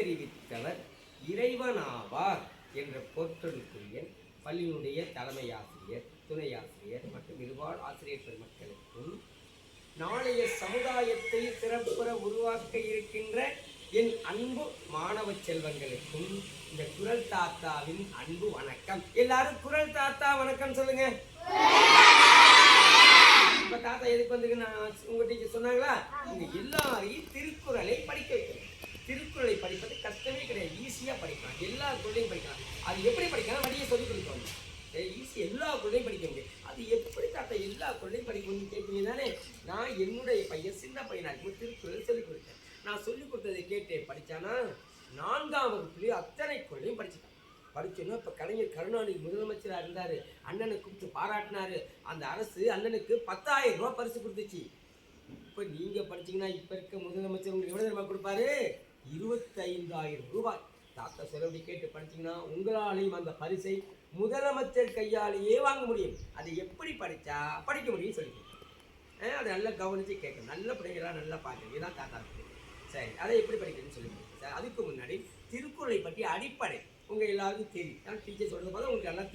அறிவித்தவர் இறைவனாவார் என்ற பொருளுக்குரிய பள்ளியினுடைய தலைமை ஆசிரியர், துணை ஆசிரியர் மற்றும் இருபால் ஆசிரியர் பெருமக்களுக்கும் நாளைய சமுதாயத்தை சிறப்புற உருவாக்க இருக்கின்ற என் அன்பு மாணவ செல்வங்களுக்கும் இந்த குரல் தாத்தாவின் அன்பு வணக்கம். எல்லாரும் குரல் தாத்தா வணக்கம் சொல்லுங்க. இப்ப தாத்தா எதுக்கு வந்து உங்க டீச்சர் சொன்னாங்களா? நீங்க எல்லாரையும் திருக்குறளை படிக்க வைக்கணும். திருக்குறளை படிப்பது கஷ்டமே கிடையாது, ஈஸியா படிக்கலாம். எல்லா குரலையும் படிக்கலாம். அது எப்படி படிக்கலாம் வழியை சொல்லிக் கொடுக்கணும். ஈஸி, எல்லா குரலையும் படிக்க முடியும். அது எப்படி தாத்தா எல்லா குரலையும் படிக்கணும்னு கேட்பீங்க தானே? நான் என்னுடைய பையன் சின்ன பையனா இருக்கும் திருக்குறள் சொல்லிக் கொடுத்தேன். நான் சொல்லிக் கொடுத்ததை கேட்டு படித்தானா 4ஆம் வகுப்புலேயே அத்தனை குரலையும் படிச்சுட்டான். படிச்சோன்னா இப்போ கலைஞர் கருணாநிதி முதலமைச்சராக இருந்தார். அண்ணனை கூப்பிட்டு பாராட்டினார். அந்த அரசு அண்ணனுக்கு 10,000 ரூபா பரிசு கொடுத்துச்சு. இப்போ நீங்கள் படிச்சிங்கன்னா இப்போ இருக்க முதலமைச்சர் உங்களுக்கு எவ்வளோ ரூபாய் கொடுப்பாரு? 25,000 ரூபாய். தாத்தா சொல்லபடி கேட்டு படிச்சிங்கன்னா உங்களாலையும் அந்த பரிசை முதலமைச்சர் கையாலேயே வாங்க முடியும். அதை எப்படி படித்தா படிக்க முடியும்னு சொல்லி அதை நல்லா கவனித்து கேட்கணும். நல்ல பிள்ளைங்களாம் நல்லா பார்க்கணும். இதுதான் தாத்தா இருக்குது. சரி, அதை எப்படி படிக்கணும்னு சொல்லி சார். அதுக்கு முன்னாடி திருக்குறளை பற்றி அடிப்படை உங்கள் எல்லாருக்கும் தெரியும். டீச்சர் சொல்கிறது போது உங்களுக்கு எல்லாம்